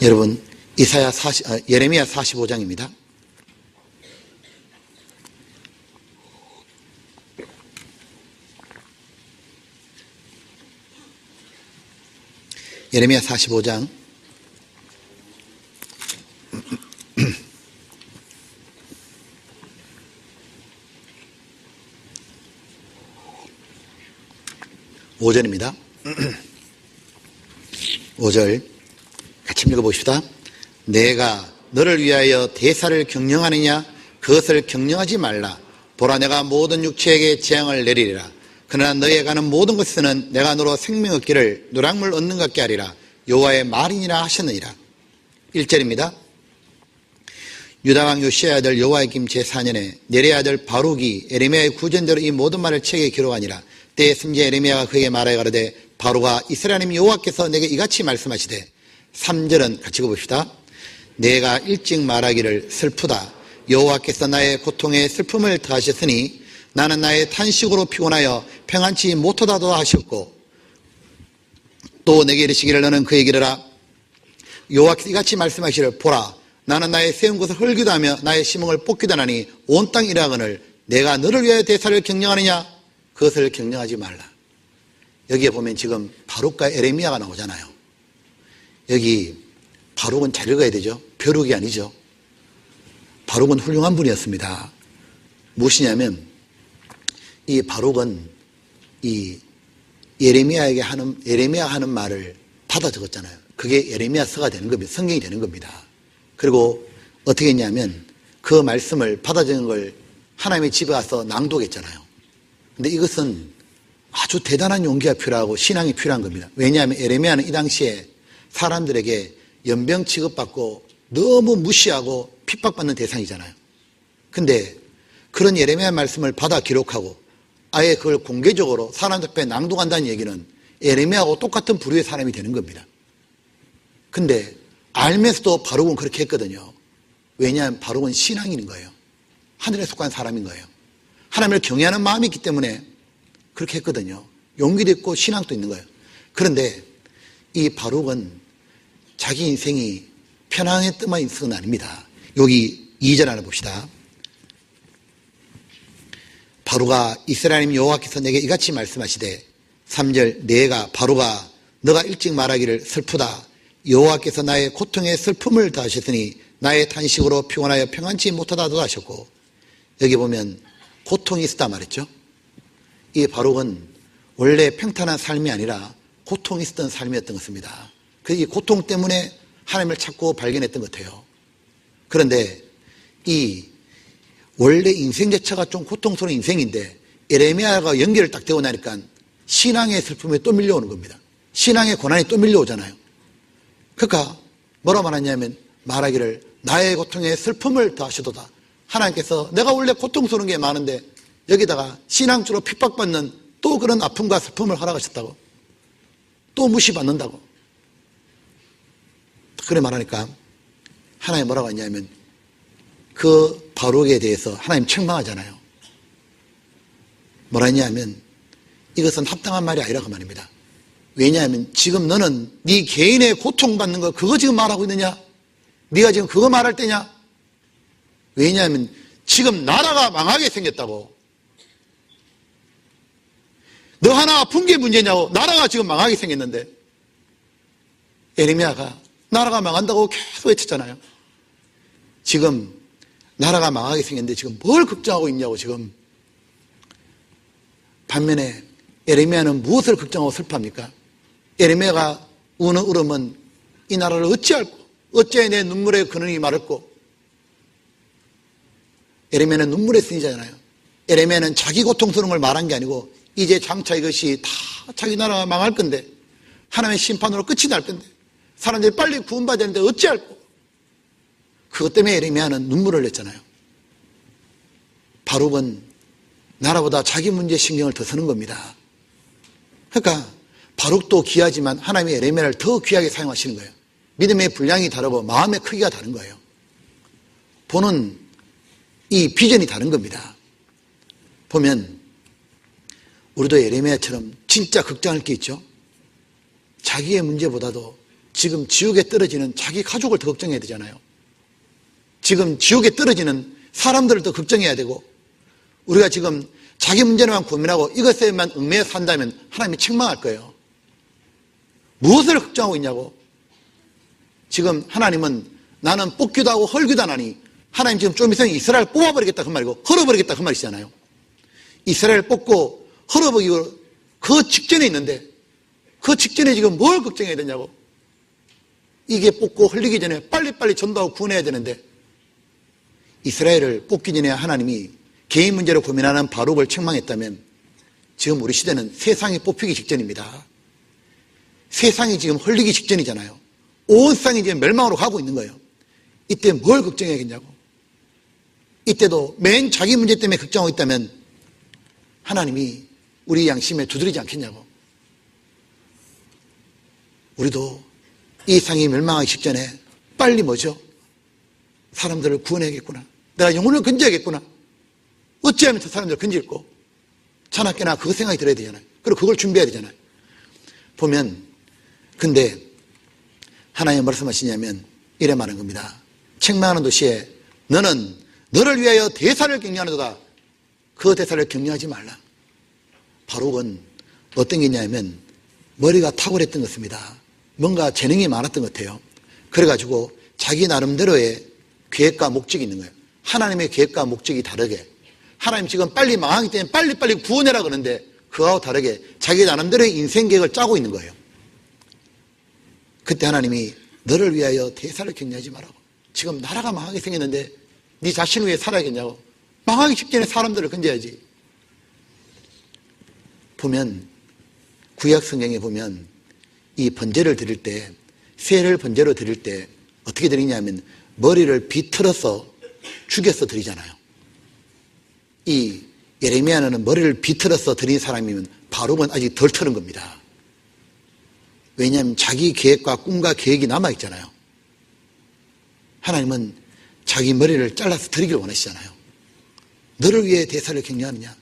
여러분, 예레미야 45장입니다. 예레미야 45장 5절입니다. 5절 같이 읽어봅시다. 내가 너를 위하여 대사를 경영하느냐? 그것을 경영하지 말라. 보라, 내가 모든 육체에게 재앙을 내리리라. 그러나 너희에 가는 모든 것에서는 내가 너로 생명 얻기를 노량물 얻는 것 같게 하리라. 여호와의 말이니라 하셨느니라. 1절입니다. 유다왕 요시야의 아들 여호야김 제4년에 네리의 아들 바룩이 에레미야의 구전대로 이 모든 말을 책에 기록하니라. 때에 선지자 에레미야가 그에게 말하여 가로되, 바로가 이스라엘 하나님 여호와께서 내게 이같이 말씀하시되. 3절은 같이 읽어봅시다. 내가 일찍 말하기를 슬프다. 여호와께서 나의 고통에 슬픔을 더하셨으니 나는 나의 탄식으로 피곤하여 평안치 못하다도 하셨고, 또 내게 이르시기를 너는 그에게 이르라. 여호와께서 이같이 말씀하시기를, 보라, 나는 나의 세운 것을 헐기도 하며 나의 심음을 뽑기도 하나니 온 땅 이라거늘 내가 너를 위하여 대사를 경영하느냐? 그것을 경영하지 말라. 여기에 보면 지금 바룩과 에레미야가 나오잖아요. 여기 바룩은 잘 읽어야 되죠. 벼룩이 아니죠. 바룩은 훌륭한 분이었습니다. 무엇이냐면 이 바룩은 이 예레미야에게 에레미야가 하는 말을 받아 적었잖아요. 그게 예레미야서가 되는 겁니다. 성경이 되는 겁니다. 그리고 어떻게 했냐면 그 말씀을 받아 적은 걸 하나님의 집에 와서 낭독했잖아요. 근데 이것은 아주 대단한 용기가 필요하고 신앙이 필요한 겁니다. 왜냐하면 에레미야는 이 당시에 사람들에게 연병 취급받고 너무 무시하고 핍박받는 대상이잖아요. 근데 그런 예레미야 말씀을 받아 기록하고 아예 그걸 공개적으로 사람들 앞에 낭독한다는 얘기는 에레미야하고 똑같은 부류의 사람이 되는 겁니다. 근데 알면서도 바룩은 그렇게 했거든요. 왜냐하면 바룩은 신앙인인 거예요. 하늘에 속한 사람인 거예요. 하나님을 경외하는 마음이 있기 때문에 그렇게 했거든요. 용기도 있고 신앙도 있는 거예요. 그런데 이 바룩은 자기 인생이 편안했던 인생은 아닙니다. 여기 2절 하나 봅시다. 바룩아, 이스라엘 하나님 여호와께서 내게 이같이 말씀하시되. 3절, 바룩아, 너가 일찍 말하기를 슬프다. 여호와께서 나의 고통에 슬픔을 더하셨으니 나의 탄식으로 피곤하여 평안치 못하다도 하셨고. 여기 보면 고통이 있었다 말했죠. 이 바룩은 원래 평탄한 삶이 아니라 고통이 있었던 삶이었던 것입니다. 이 고통 때문에 하나님을 찾고 발견했던 것 같아요. 그런데 이 원래 인생 자체가 좀 고통스러운 인생인데 에레미야가 연결을 딱 되고 나니까 신앙의 슬픔이 또 밀려오는 겁니다. 신앙의 고난이 또 밀려오잖아요. 그러니까 뭐라 말하냐면 말하기를 나의 고통에 슬픔을 더하시도다. 하나님께서 내가 원래 고통스러운 게 많은데 여기다가 신앙적으로 핍박받는 또 그런 아픔과 슬픔을 허락하셨다고. 또 무시받는다고. 그래 말하니까 하나님 뭐라고 하냐면 그 바룩에 대해서 하나님 책망하잖아요. 뭐라 했냐면 이것은 합당한 말이 아니라고 말입니다. 왜냐하면 지금 너는 네 개인의 고통받는 거 그거 지금 말하고 있느냐? 네가 지금 그거 말할 때냐? 왜냐하면 지금 나라가 망하게 생겼다고. 너 하나 아픈 게 문제냐고. 나라가 지금 망하게 생겼는데 에레미야가 나라가 망한다고 계속 외쳤잖아요. 지금 나라가 망하게 생겼는데 지금 뭘 걱정하고 있냐고 지금. 반면에 에레미야는 무엇을 걱정하고 슬퍼합니까? 에레미야가 우는 울음은 이 나라를 어찌할꼬, 어찌해 내 눈물의 근원이 마르고. 에레미야는 눈물의 쓴이잖아요. 에레미야는 자기 고통스러운 걸 말한 게 아니고 이제 장차 이것이 다 자기 나라가 망할 건데 하나님의 심판으로 끝이 날 건데 사람들이 빨리 구원받아야 되는데 어찌할꼬. 그것 때문에 에레미야는 눈물을 냈잖아요. 바룩은 나라보다 자기 문제에 신경을 더 쓰는 겁니다. 그러니까 바룩도 귀하지만 하나님이 에레미야를 더 귀하게 사용하시는 거예요. 믿음의 분량이 다르고 마음의 크기가 다른 거예요. 보는 이 비전이 다른 겁니다. 보면 우리도 에레미야처럼 진짜 걱정할 게 있죠. 자기의 문제보다도 지금 지옥에 떨어지는 자기 가족을 더 걱정해야 되잖아요. 지금 지옥에 떨어지는 사람들을 더 걱정해야 되고, 우리가 지금 자기 문제만 고민하고 이것에만 얽매여 산다면 하나님이 책망할 거예요. 무엇을 걱정하고 있냐고. 지금 하나님은 나는 뽑기도 하고 헐기도 하나니, 하나님 지금 좀 있으면 이스라엘 뽑아버리겠다 그 말이고 헐어버리겠다 그 말이잖아요. 이스라엘 뽑고 헐어버리고 그 직전에 있는데, 그 직전에 지금 뭘 걱정해야 되냐고. 이게 뽑고 흘리기 전에 빨리빨리 전도하고 구원해야 되는데, 이스라엘을 뽑기 전에 하나님이 개인 문제로 고민하는 바룩을 책망했다면, 지금 우리 시대는 세상이 뽑히기 직전입니다. 세상이 지금 흘리기 직전이잖아요. 온 세상이 지금 멸망으로 가고 있는 거예요. 이때 뭘 걱정해야겠냐고. 이때도 맨 자기 문제 때문에 걱정하고 있다면 하나님이 우리 양심에 두드리지 않겠냐고. 우리도 이 세상이 멸망하기 직전에 빨리 뭐죠? 사람들을 구원해야겠구나. 내가 영혼을 건져야겠구나. 어찌하면 저 사람들을 건질고, 자나깨나 그 생각이 들어야 되잖아요. 그리고 그걸 준비해야 되잖아요. 보면, 근데 하나님 말씀하시냐면 이래 말한 겁니다. 책망하는 도시에 너는 너를 위하여 대사를 격려하는도다. 그 대사를 격려하지 말라. 바룩은 어떤 게 있냐면 머리가 탁월했던 것 같습니다. 뭔가 재능이 많았던 것 같아요. 그래가지고 자기 나름대로의 계획과 목적이 있는 거예요. 하나님의 계획과 목적이 다르게, 하나님 지금 빨리 망하기 때문에 빨리빨리 구원해라 그러는데 그거하고 다르게 자기 나름대로의 인생 계획을 짜고 있는 거예요. 그때 하나님이 너를 위하여 대사를 격려하지 말라고. 지금 나라가 망하게 생겼는데 네 자신을 위해 살아야겠냐고. 망하기 직전에 사람들을 건져야지. 보면 구약 성경에 보면 이 번제를 드릴 때, 새를 번제로 드릴 때 어떻게 드리냐면 머리를 비틀어서 죽여서 드리잖아요. 이 예레미야는 머리를 비틀어서 드린 사람이면 바룩은 아직 덜 털은 겁니다. 왜냐하면 자기 계획과 꿈과 계획이 남아있잖아요. 하나님은 자기 머리를 잘라서 드리길 원하시잖아요. 너를 위해 대사를 격려하느냐?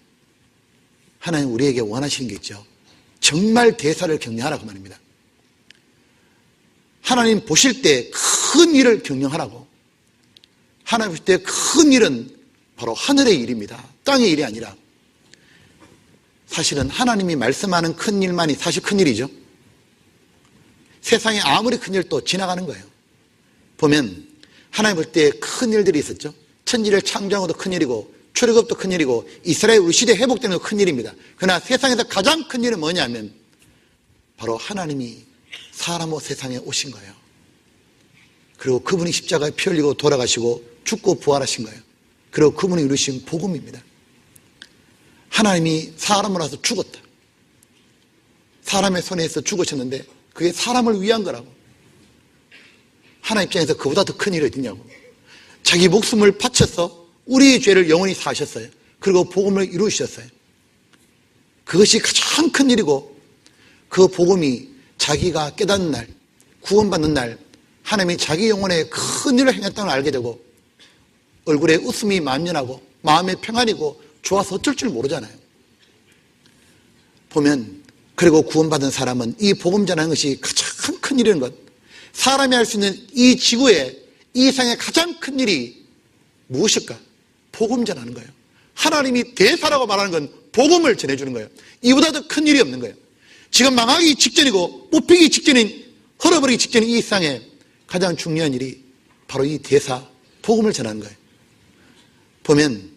하나님 우리에게 원하시는 게 있죠. 정말 대사를 격려하라고 말입니다. 하나님 보실 때 큰 일을 격려하라고. 하나님 보실 때 큰 일은 바로 하늘의 일입니다. 땅의 일이 아니라. 사실은 하나님이 말씀하는 큰 일만이 사실 큰 일이죠. 세상에 아무리 큰 일도 지나가는 거예요. 보면 하나님 볼 때 큰 일들이 있었죠. 천지를 창조한 것도 큰 일이고 출애굽도 큰 일이고 이스라엘 우리 시대 회복되는 것도 큰 일입니다. 그러나 세상에서 가장 큰 일은 뭐냐면 바로 하나님이 사람으로 세상에 오신 거예요. 그리고 그분이 십자가에 피 흘리고 돌아가시고 죽고 부활하신 거예요. 그리고 그분이 이루신 복음입니다. 하나님이 사람으로 와서 죽었다. 사람의 손에서 죽으셨는데 그게 사람을 위한 거라고. 하나님 입장에서 그보다 더 큰 일이 어디냐고. 자기 목숨을 바쳐서 우리의 죄를 영원히 사하셨어요. 그리고 복음을 이루셨어요. 그것이 가장 큰 일이고, 그 복음이 자기가 깨닫는 날, 구원받는 날 하나님이 자기 영혼에 큰 일을 행했다는 걸 알게 되고 얼굴에 웃음이 만연하고 마음에 평안이고 좋아서 어쩔 줄 모르잖아요. 보면 그리고 구원받은 사람은 이 복음 전하는 것이 가장 큰 일인 것. 사람이 할 수 있는 이 지구에, 이 세상에 가장 큰 일이 무엇일까? 복음 전하는 거예요. 하나님이 대사라고 말하는 건 복음을 전해주는 거예요. 이보다 더 큰 일이 없는 거예요. 지금 망하기 직전이고 뽑히기 직전인, 헐어버리기 직전인 이 세상에 가장 중요한 일이 바로 이 대사, 복음을 전하는 거예요. 보면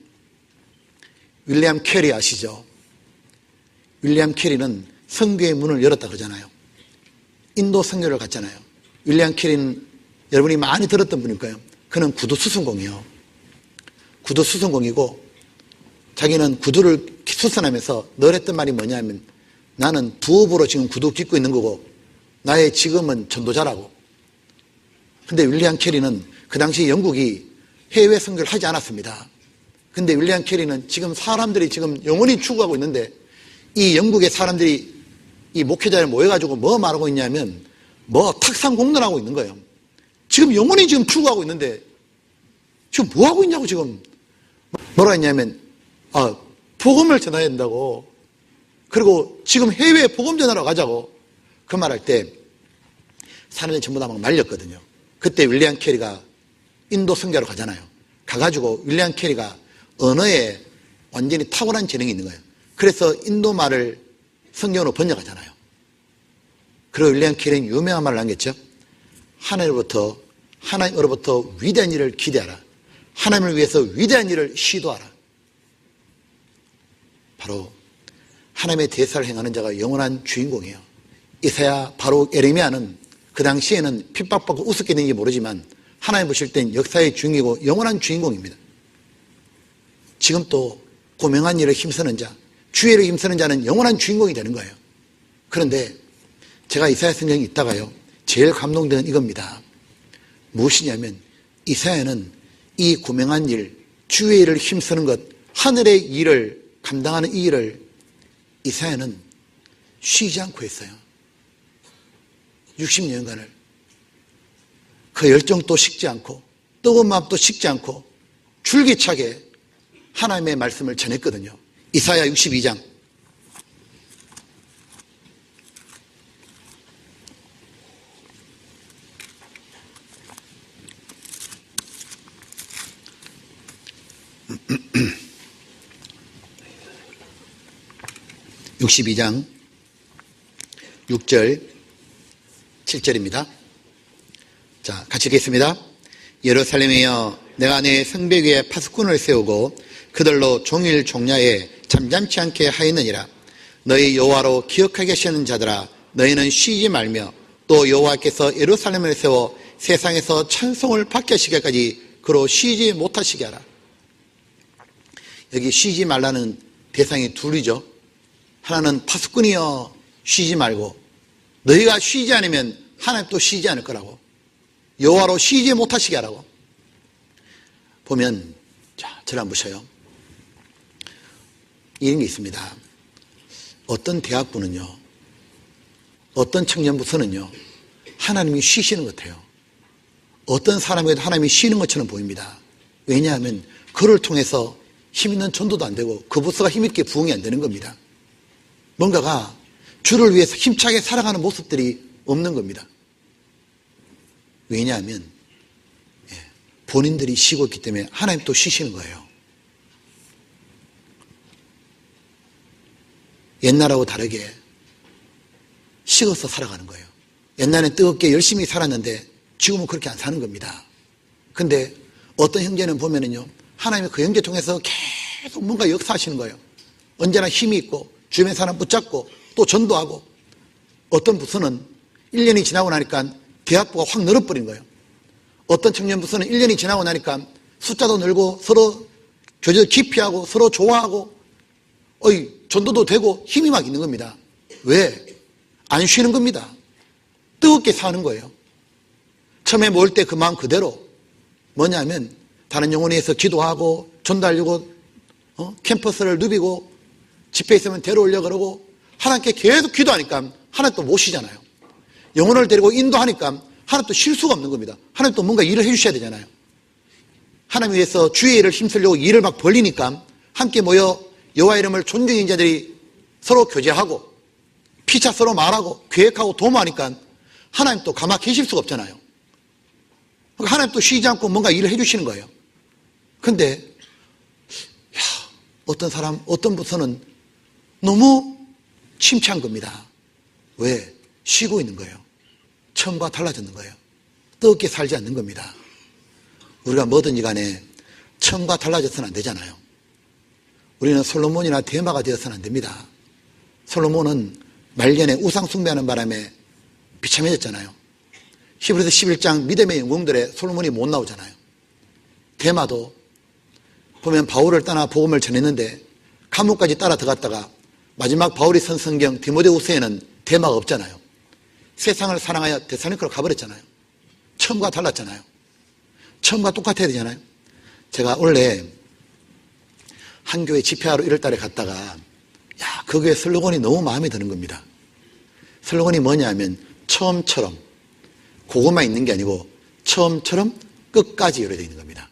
윌리엄 캐리 아시죠? 윌리엄 캐리는 선교의 문을 열었다 그러잖아요. 인도 선교를 갔잖아요. 윌리엄 캐리는 여러분이 많이 들었던 분일 거예요. 그는 구두 수선공이에요. 구두 수선공이고 자기는 구두를 수선하면서 늘 했던 말이 뭐냐면 나는 부업으로 지금 구두 깃고 있는 거고 나의 직업은 전도자라고. 근데 윌리엄 캐리는 그 당시 영국이 해외 선교를 하지 않았습니다. 근데 윌리엄 캐리는 지금 사람들이 지금 영원히 죽어가고 있는데 이 영국의 사람들이 이 목회자를 모여가지고 뭐 말하고 있냐면 뭐 탁상공론하고 있는 거예요. 지금 영원히 지금 죽어가고 있는데 지금 뭐 하고 있냐고. 지금 뭐라 했냐면 복음을 전해야 된다고. 그리고 지금 해외에 복음 전하러 가자고. 그 말할 때 사람들이 전부 다 막 말렸거든요. 그때 윌리엄 캐리가 인도 선교로 가잖아요. 가가지고 윌리엄 캐리가 언어에 완전히 탁월한 재능이 있는 거예요. 그래서 인도 말을 성경으로 번역하잖아요. 그리고 윌리엄 캐리는 유명한 말을 남겼죠. 하나님으로부터 위대한 일을 기대하라. 하나님을 위해서 위대한 일을 시도하라. 바로 하나님의 대사를 행하는 자가 영원한 주인공이에요. 이사야, 바로 에레미야는 그 당시에는 핍박받고 우습게 된지 모르지만 하나님 보실 땐 역사의 주인이고 영원한 주인공입니다. 지금 또 고명한 일을 힘쓰는 자, 주의를 힘쓰는 자는 영원한 주인공이 되는 거예요. 그런데 제가 이사야 성경에 있다가요, 제일 감동되는 이겁니다. 무엇이냐면 이사야는 이 고명한 일, 주의 일을 힘쓰는 것, 하늘의 일을 감당하는 이 일을 이사야는 쉬지 않고 했어요. 60년간을 그 열정도 식지 않고 뜨거운 마음도 식지 않고 줄기차게 하나님의 말씀을 전했거든요. 이사야 62장 62장 6절 7절입니다. 자, 같이 읽겠습니다. 예루살렘이여, 내가 내 성벽 위에 파수꾼을 세우고 그들로 종일 종야에 잠잠치 않게 하였느니라. 너희 여호와로 기억하게 하시는 자들아, 너희는 쉬지 말며 또 여호와께서 예루살렘을 세워 세상에서 찬송을 받게 하시기까지 그로 쉬지 못하시게 하라. 여기 쉬지 말라는 대상이 둘이죠. 하나는 파수꾼이여 쉬지 말고, 너희가 쉬지 않으면 하나님도 쉬지 않을 거라고, 여호와로 쉬지 못하시게 하라고. 보면, 자, 저를 한번 보셔요. 이런 게 있습니다. 어떤 대학부는요, 어떤 청년부서는요, 하나님이 쉬시는 것 같아요. 어떤 사람에게도 하나님이 쉬는 것처럼 보입니다. 왜냐하면 그를 통해서 힘 있는 전도도 안 되고 그 부서가 힘있게 부응이 안 되는 겁니다. 뭔가가 주를 위해서 힘차게 살아가는 모습들이 없는 겁니다. 왜냐하면 본인들이 쉬고 있기 때문에 하나님 또 쉬시는 거예요. 옛날하고 다르게 식어서 살아가는 거예요. 옛날엔 뜨겁게 열심히 살았는데 지금은 그렇게 안 사는 겁니다. 근데 어떤 형제는 보면은요, 하나님이 그 형제 통해서 계속 뭔가 역사하시는 거예요. 언제나 힘이 있고 주변 사람 붙잡고 또 전도하고. 어떤 부서는 1년이 지나고 나니까 대학부가 확 늘어버린 거예요. 어떤 청년 부서는 1년이 지나고 나니까 숫자도 늘고 서로 교제도 깊이 하고 서로 좋아하고 전도도 되고 힘이 막 있는 겁니다. 왜? 안 쉬는 겁니다. 뜨겁게 사는 거예요. 처음에 모일 때 그 마음 그대로 뭐냐면 다른 영혼에서 기도하고 전도하려고 캠퍼스를 누비고 집회 있으면 데려오려고 그러고 하나님께 계속 기도하니까 하나님 또 못 쉬잖아요. 영혼을 데리고 인도하니까 하나님 또 쉴 수가 없는 겁니다. 하나님 또 뭔가 일을 해주셔야 되잖아요. 하나님 위해서 주의 일을 힘쓰려고 일을 막 벌리니까 함께 모여 여호와 이름을 존중하는 자들이 서로 교제하고 피차 서로 말하고 계획하고 도모하니까 하나님 또 가만히 계실 수가 없잖아요. 그러니까 하나님 또 쉬지 않고 뭔가 일을 해주시는 거예요. 근데 어떤 사람, 어떤 부서는 너무 침체한 겁니다. 왜? 쉬고 있는 거예요. 처음과 달라졌는 거예요. 뜨겁게 살지 않는 겁니다. 우리가 뭐든지 간에 처음과 달라져서는 안 되잖아요. 우리는 솔로몬이나 대마가 되어서는 안 됩니다. 솔로몬은 말년에 우상 숭배하는 바람에 비참해졌잖아요. 히브리서 11장 믿음의 영웅들에 솔로몬이 못 나오잖아요. 대마도 보면 바울을 떠나 복음을 전했는데 감옥까지 따라 들어갔다가 마지막 바울이 쓴 성경 디모데후서에는 대마가 없잖아요. 세상을 사랑하여 데살로니가로 가버렸잖아요. 처음과 달랐잖아요. 처음과 똑같아야 되잖아요. 제가 원래 한 교회 집회하러 1월 달에 갔다가 그 교회 슬로건이 너무 마음에 드는 겁니다. 슬로건이 뭐냐면 처음처럼, 그것만 있는 게 아니고 처음처럼 끝까지 열어져 있는 겁니다.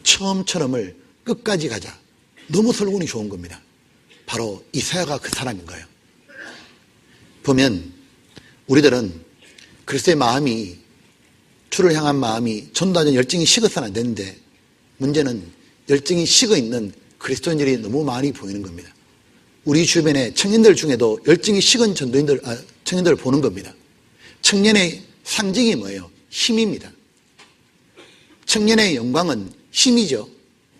처음처럼을 끝까지 가자. 너무 슬로건이 좋은 겁니다. 바로 이사야가 그 사람인 거예요. 보면 우리들은 그리스도의 마음이, 주를 향한 마음이 전도하는 열정이 식어서는 안 되는데, 문제는 열정이 식어 있는 그리스도인들이 너무 많이 보이는 겁니다. 우리 주변의 청년들 중에도 열정이 식은 청년들을 보는 겁니다. 청년의 상징이 뭐예요? 힘입니다. 청년의 영광은 힘이죠.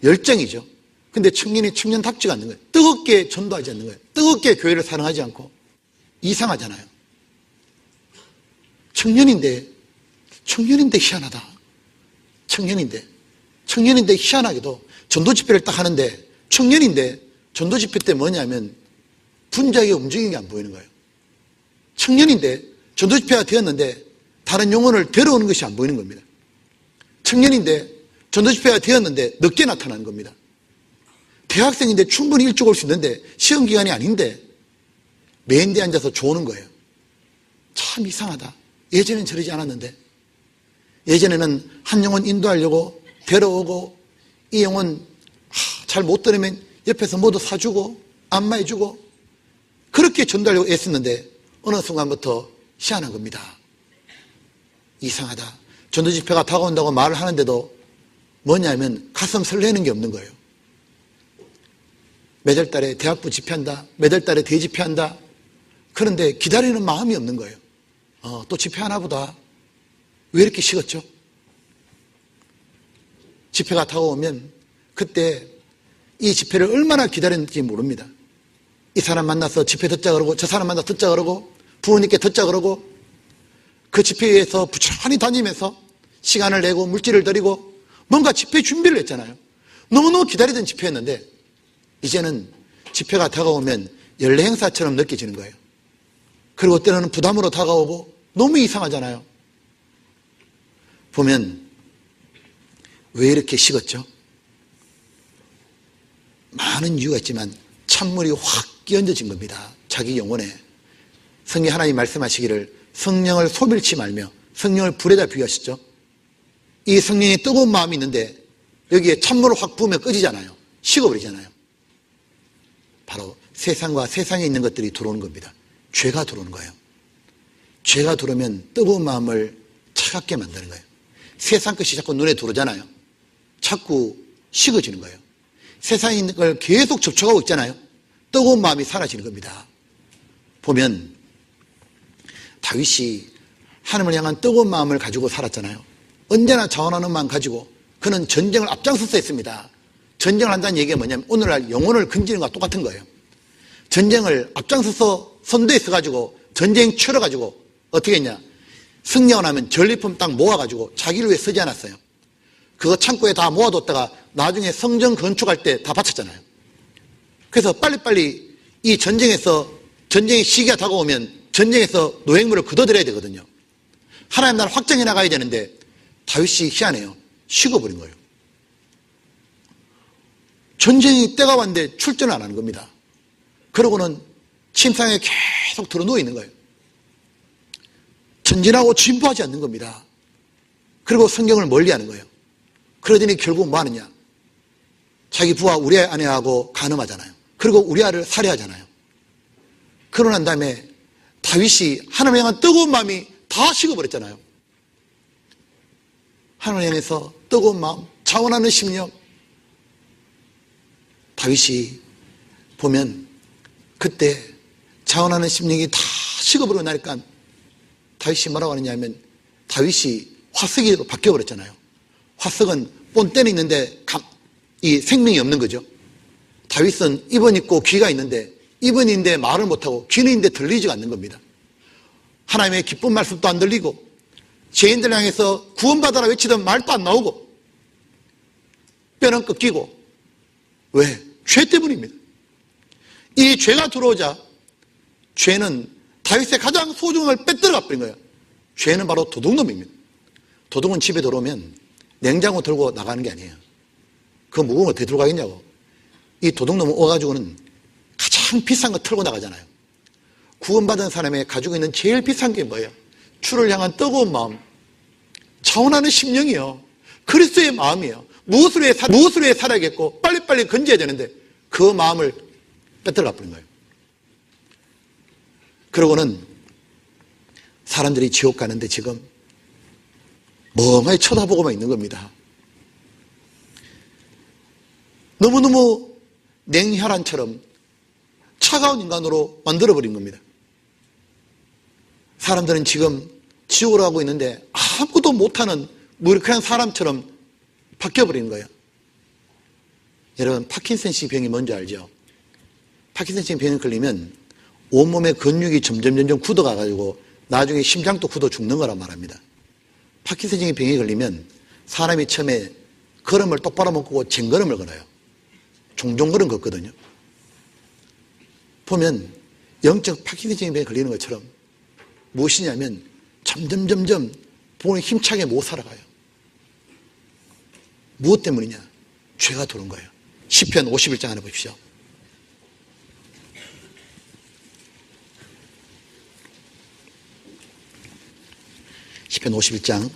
열정이죠. 근데 청년이 청년답지가 않는 거예요. 뜨겁게 전도하지 않는 거예요. 뜨겁게 교회를 사랑하지 않고. 이상하잖아요. 청년인데 희한하다. 청년인데 희한하게도 전도 집회를 딱 하는데, 청년인데 전도 집회 때 뭐냐면 분자하게 움직이는 게 안 보이는 거예요. 청년인데 전도 집회가 되었는데 다른 영혼을 데려오는 것이 안 보이는 겁니다. 청년인데 전도 집회가 되었는데 늦게 나타나는 겁니다. 대학생인데 충분히 일찍 올 수 있는데 시험 기간이 아닌데 맨 뒤에 앉아서 조는 거예요. 참 이상하다. 예전엔 저러지 않았는데. 예전에는 한 영혼 인도하려고 데려오고, 이 영혼 잘 못 들으면 옆에서 모두 사주고 안마해주고 그렇게 전도하려고 애썼는데 어느 순간부터 희한한 겁니다. 이상하다. 전도 집회가 다가온다고 말을 하는데도 뭐냐면 가슴 설레는 게 없는 거예요. 매달 달에 대학부 집회한다. 매달 달에 대집회한다. 그런데 기다리는 마음이 없는 거예요. 또 집회하나 보다. 왜 이렇게 식었죠? 집회가 다가오면 그때 이 집회를 얼마나 기다렸는지 모릅니다. 이 사람 만나서 집회 듣자 그러고, 저 사람 만나서 듣자 그러고, 부모님께 듣자 그러고, 그 집회에서 부지런히 다니면서 시간을 내고 물질을 들이고 뭔가 집회 준비를 했잖아요. 너무너무 기다리던 집회였는데 이제는 집회가 다가오면 연례 행사처럼 느껴지는 거예요. 그리고 때로는 부담으로 다가오고 너무 이상하잖아요. 보면 왜 이렇게 식었죠? 많은 이유가 있지만 찬물이 확 끼얹어진 겁니다. 자기 영혼에. 성경 하나님 말씀하시기를 성령을 소멸치 말며, 성령을 불에다 비유하셨죠. 이 성령이 뜨거운 마음이 있는데 여기에 찬물을 확 부으면 꺼지잖아요. 식어버리잖아요. 바로 세상과 세상에 있는 것들이 들어오는 겁니다. 죄가 들어오는 거예요. 죄가 들어오면 뜨거운 마음을 차갑게 만드는 거예요. 세상 것이 자꾸 눈에 들어오잖아요. 자꾸 식어지는 거예요. 세상에 있는 걸 계속 접촉하고 있잖아요. 뜨거운 마음이 사라지는 겁니다. 보면 다윗이 하나님을 향한 뜨거운 마음을 가지고 살았잖아요. 언제나 자원하는 마음 가지고 그는 전쟁을 앞장서서 했습니다. 전쟁을 한다는 얘기가 뭐냐면 오늘날 영혼을 건지는 것과 똑같은 거예요. 전쟁을 앞장서서 선두에 서가지고 전쟁 치러가지고 어떻게 했냐, 승리하고 나면 전리품 딱 모아가지고 자기를 위해 쓰지 않았어요. 그거 창고에 다 모아뒀다가 나중에 성전 건축할 때 다 바쳤잖아요. 그래서 빨리빨리 이 전쟁의 시기가 다가오면 전쟁에서 노획물을 걷어들여야 되거든요. 하나님 나라를 확장해 나가야 되는데 다윗이 희한해요. 식어버린 거예요. 전쟁이 때가 왔는데 출전을 안 하는 겁니다. 그러고는 침상에 계속 들어누워 있는 거예요. 전진하고 진보하지 않는 겁니다. 그리고 성경을 멀리하는 거예요. 그러더니 결국 뭐 하느냐, 자기 부하 우리아 아내하고 간음하잖아요. 그리고 우리아를 살해하잖아요. 그러고 난 다음에 다윗이 하나님을 향한 뜨거운 마음이 다 식어버렸잖아요. 하나님을 향해서 뜨거운 마음, 자원하는 심령. 다윗이 보면 그때 자원하는 심령이 다 식어버리고 나니까 다윗이 뭐라고 하느냐면, 다윗이 화석으로 바뀌어버렸잖아요. 화석은 본때는 있는데 이 생명이 없는 거죠. 다윗은 입은 있고 귀가 있는데 입은 있는데 말을 못하고 귀는 있는데 들리지가 않는 겁니다. 하나님의 기쁜 말씀도 안 들리고 죄인들 향해서 구원받아라 외치던 말도 안 나오고 뼈는 꺾이고. 왜? 죄 때문입니다. 이 죄가 들어오자 죄는 다윗의 가장 소중한 걸 빼들어가 버린 거예요. 죄는 바로 도둑놈입니다. 도둑은 집에 들어오면 냉장고 들고 나가는 게 아니에요. 그 무거운 거 어떻게 들고 가겠냐고. 이 도둑놈은 와가지고는 가장 비싼 거 털고 나가잖아요. 구원받은 사람이 가지고 있는 제일 비싼 게 뭐예요? 주를 향한 뜨거운 마음, 자원하는 심령이요. 그리스도의 마음이에요. 무엇을 위해 살아야겠고 빨리빨리 건져야 되는데 그 마음을 빼들어가 버린 거예요. 그러고는 사람들이 지옥 가는데 지금 멍하니 쳐다보고만 있는 겁니다. 너무너무 냉혈한처럼 차가운 인간으로 만들어버린 겁니다. 사람들은 지금 지옥으로 가고 있는데 아무것도 못하는 무력한 사람처럼 바뀌어버리는 거예요. 여러분, 파킨슨씨 병이 뭔지 알죠? 파킨슨씨 병에 걸리면 온몸의 근육이 점점 굳어가가지고 나중에 심장도 굳어 죽는 거란 말합니다. 파킨슨씨 병에 걸리면 사람이 처음에 걸음을 똑바로 못 걷고 쟁걸음을 걸어요. 종종걸음 걷거든요. 보면 영적 파킨슨씨 병에 걸리는 것처럼 무엇이냐면 점점 본인이 힘차게 못 살아가요. 무엇 때문이냐? 죄가 들어온 거예요. 시편 51장 하나 보십시오. 시편 51장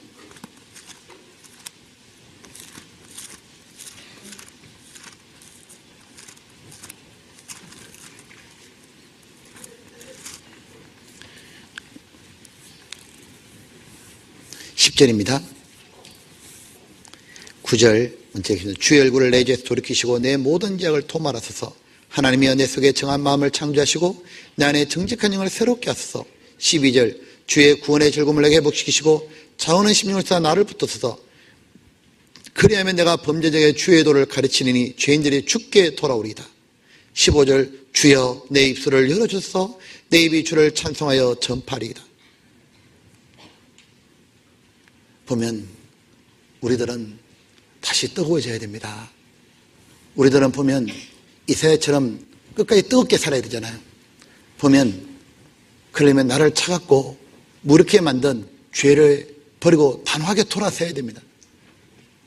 10절입니다. 9절 주의 얼굴을 내 죄에서 돌이키시고 내 모든 죄악을 토말하소서. 하나님이여 내 속에 정한 마음을 창조하시고 내 안에 정직한 영을 새롭게 하소서. 12절 주의 구원의 즐거움을 내게 회복시키시고 자원한 심령을 쌓아 나를 붙드소서. 그리하면 내가 범죄자에게 주의 도를 가르치리니 죄인들이 죽게 돌아오리이다. 15절 주여 내 입술을 열어주소서. 내 입이 주를 찬송하여 전파리이다. 보면 우리들은 다시 뜨거워져야 됩니다. 우리들은 보면 이사야처럼 끝까지 뜨겁게 살아야 되잖아요. 보면 그러려면 나를 차갑고 무력하게 만든 죄를 버리고 단호하게 돌아서야 됩니다.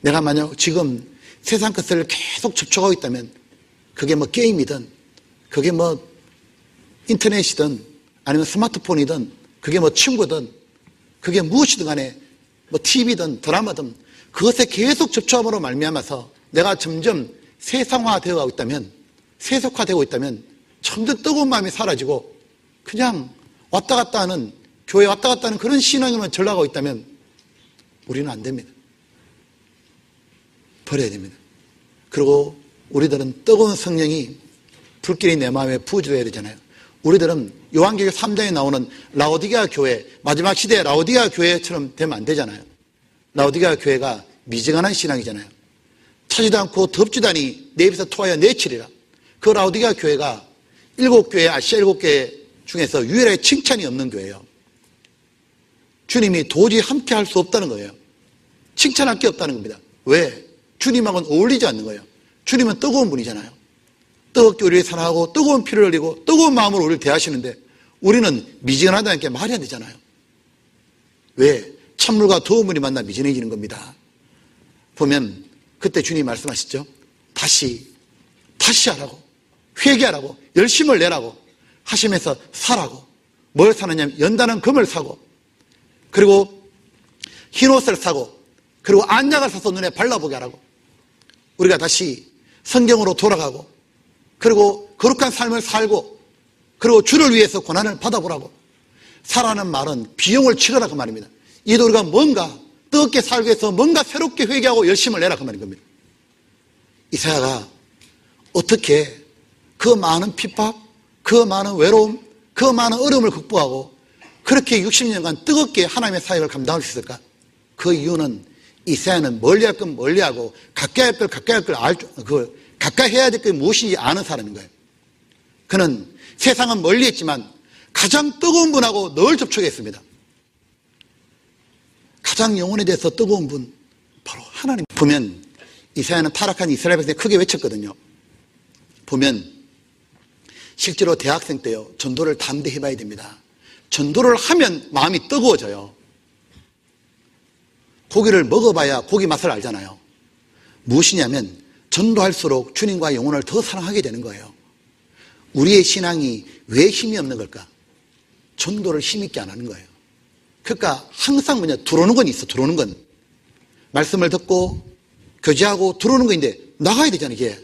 내가 만약 지금 세상 것을 계속 접촉하고 있다면 그게 뭐 게임이든 그게 뭐 인터넷이든 아니면 스마트폰이든 그게 뭐 친구든 그게 무엇이든 간에 뭐 TV든 드라마든 그것에 계속 접촉함으로 말미암아서 내가 점점 세상화되어 가고 있다면, 세속화되고 있다면 점점 뜨거운 마음이 사라지고 그냥 왔다 갔다 하는, 교회 왔다 갔다 하는 그런 신앙에만 전락하고 있다면 우리는 안 됩니다. 버려야 됩니다. 그리고 우리들은 뜨거운 성령이 불길이 내 마음에 부어줘야 되잖아요. 우리들은 요한계시록 3장에 나오는 라오디게아 교회, 마지막 시대의 라오디게아 교회처럼 되면 안 되잖아요. 라오디게아 교회가 미지근한 신앙이잖아요. 차지도 않고 덥지도 않니 내 입에서 토하여 내치리라. 그 라오디게아 교회가 7교회, 아시아 7교회 중에서 유일하게 칭찬이 없는 교회예요. 주님이 도저히 함께 할 수 없다는 거예요. 칭찬할 게 없다는 겁니다. 왜? 주님하고는 어울리지 않는 거예요. 주님은 뜨거운 분이잖아요. 뜨겁게 우리를 사랑하고 뜨거운 피를 흘리고 뜨거운 마음으로 우리를 대하시는데 우리는 미지근하다는 게 말이 안 되잖아요. 왜? 찬물과 더운 물이 만나 미지근해지는 겁니다. 보면 그때 주님이 말씀하시죠. 다시 하라고, 회개하라고, 열심을 내라고 하시면서 사라고. 뭘 사느냐면 연단한 금을 사고, 그리고 흰옷을 사고, 그리고 안약을 사서 눈에 발라보게 하라고. 우리가 다시 성경으로 돌아가고, 그리고 거룩한 삶을 살고, 그리고 주를 위해서 고난을 받아보라고. 사라는 말은 비용을 치르라 그 말입니다. 이도 우리가 뭔가 뜨겁게 살기 위해서 뭔가 새롭게 회개하고 열심을 내라 그 말인 겁니다. 이사야가 어떻게 그 많은 핍박, 그 많은 외로움, 그 많은 어려움을 극복하고 그렇게 60년간 뜨겁게 하나님의 사역을 감당할 수 있을까? 그 이유는 이사야는 멀리할 건 멀리하고 가까이 할 걸 가까이 할 걸 가까이 해야 될 게 무엇인지 아는 사람인 거예요. 그는 세상은 멀리 했지만 가장 뜨거운 분하고 늘 접촉했습니다. 가장 영혼에 대해서 뜨거운 분, 바로 하나님. 보면 이사야는 타락한 이스라엘 백성에 크게 외쳤거든요. 보면 실제로 대학생 때요, 전도를 담대히 해봐야 됩니다. 전도를 하면 마음이 뜨거워져요. 고기를 먹어봐야 고기 맛을 알잖아요. 무엇이냐면 전도할수록 주님과 영혼을 더 사랑하게 되는 거예요. 우리의 신앙이 왜 힘이 없는 걸까? 전도를 힘있게 안 하는 거예요. 그러니까 항상 들어오는 건 있어. 들어오는 건 말씀을 듣고 교제하고 들어오는 건데 나가야 되잖아요. 이게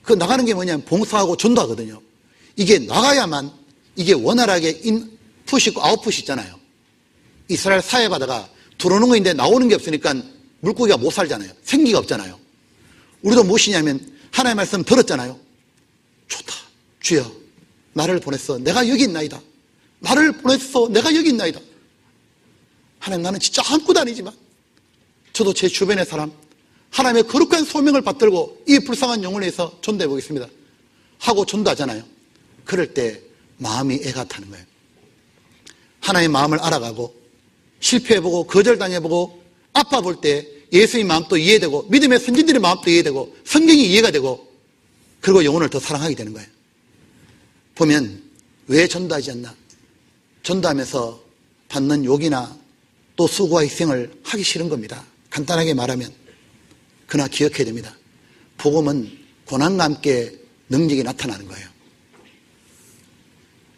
그 나가는 게 뭐냐면 봉사하고 전도하거든요. 이게 나가야만 이게 원활하게 인풋이 있고 아웃풋이 있잖아요. 이스라엘 사회바다가 들어오는 거 있는데 나오는 게 없으니까 물고기가 못 살잖아요. 생기가 없잖아요. 우리도 무엇이냐면 하나님의 말씀 들었잖아요. 좋다. 주여 나를 보냈어. 내가 여기 있나이다. 나를 보냈어. 내가 여기 있나이다. 하나님 나는 진짜 아무것도 아니지만 저도 제 주변의 사람 하나님의 거룩한 소명을 받들고 이 불쌍한 영혼을 위해서 전도해 보겠습니다 하고 전도하잖아요. 그럴 때 마음이 애가 타는 거예요. 하나님의 마음을 알아가고 실패해보고 거절당해보고 아파볼 때 예수의 마음도 이해되고 믿음의 선진들의 마음도 이해되고 성경이 이해가 되고 그리고 영혼을 더 사랑하게 되는 거예요. 보면 왜 전도하지 않나? 전도하면서 받는 욕이나 또 수고와 희생을 하기 싫은 겁니다. 간단하게 말하면. 그러나 기억해야 됩니다. 복음은 고난과 함께 능력이 나타나는 거예요.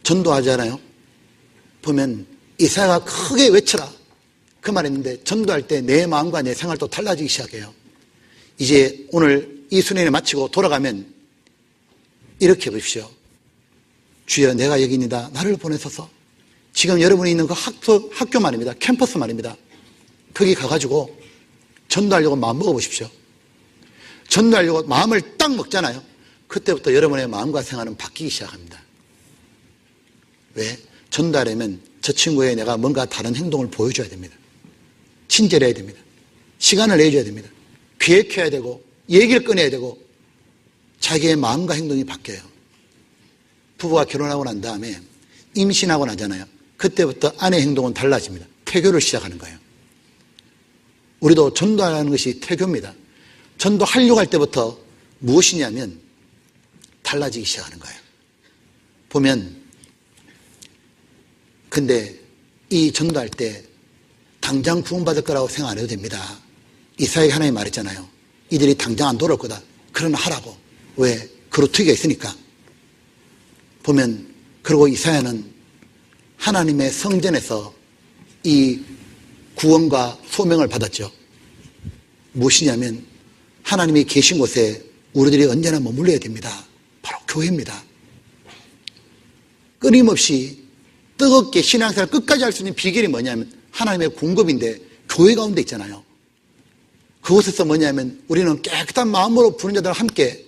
전도하잖아요. 보면 이사야가 크게 외쳐라 그 말했는데 전도할 때 내 마음과 내 생활도 달라지기 시작해요. 이제 오늘 이 수련회 마치고 돌아가면 이렇게 보십시오. 주여 내가 여기 있니다. 나를 보내소서. 지금 여러분이 있는 그 학교 말입니다. 캠퍼스 말입니다. 거기 가가지고 전도하려고 마음 먹어보십시오. 전도하려고 마음을 딱 먹잖아요. 그때부터 여러분의 마음과 생활은 바뀌기 시작합니다. 왜? 전도하려면 저 친구에 내가 뭔가 다른 행동을 보여줘야 됩니다. 친절해야 됩니다. 시간을 내줘야 됩니다. 계획해야 되고 얘기를 꺼내야 되고 자기의 마음과 행동이 바뀌어요. 부부가 결혼하고 난 다음에 임신하고 나잖아요. 그때부터 아내 행동은 달라집니다. 태교를 시작하는 거예요. 우리도 전도하는 것이 태교입니다. 전도하려고 할 때부터 무엇이냐면 달라지기 시작하는 거예요. 보면 근데 이 전도할 때 당장 구원받을 거라고 생각 안 해도 됩니다. 이사야에게 하나님이 말했잖아요. 이들이 당장 안 돌아올 거다. 그러나 하라고. 왜? 그루트기가 있으니까. 보면 그리고 이사야는 하나님의 성전에서 이 구원과 소명을 받았죠. 무엇이냐면 하나님이 계신 곳에 우리들이 언제나 머물러야 됩니다. 바로 교회입니다. 끊임없이 뜨겁게 신앙생활 끝까지 할 수 있는 비결이 뭐냐면 하나님의 공급인데 교회 가운데 있잖아요. 그곳에서 뭐냐면 우리는 깨끗한 마음으로 부른 자들과 함께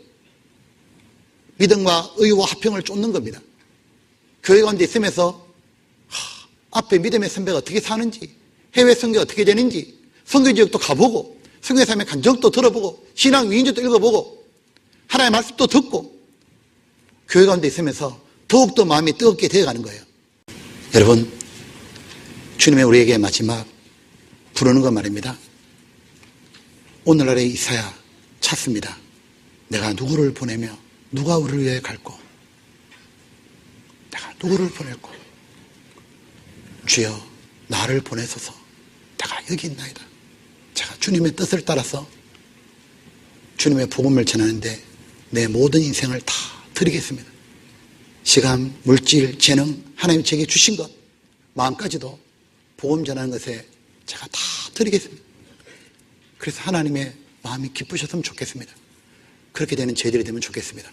믿음과 의와 화평을 쫓는 겁니다. 교회 가운데 있으면서 앞에 믿음의 선배가 어떻게 사는지 해외 선교 어떻게 되는지 선교지역도 가보고 선교의 삶의 간증도 들어보고 신앙 위인전도 읽어보고 하나님의 말씀도 듣고 교회 가운데 있으면서 더욱더 마음이 뜨겁게 되어가는 거예요. 여러분 주님의 우리에게 마지막 부르는 것 말입니다. 오늘날의 이사야 찾습니다. 내가 누구를 보내며 누가 우리를 위해 갈고 내가 누구를 보낼고 주여 나를 보내소서. 내가 여기 있나이다. 제가 주님의 뜻을 따라서 주님의 복음을 전하는데 내 모든 인생을 다 드리겠습니다. 시간, 물질, 재능 하나님이 제게 주신 것 마음까지도 복음 전하는 것에 제가 다 드리겠습니다. 그래서 하나님의 마음이 기쁘셨으면 좋겠습니다. 그렇게 되는 저희들이 되면 좋겠습니다.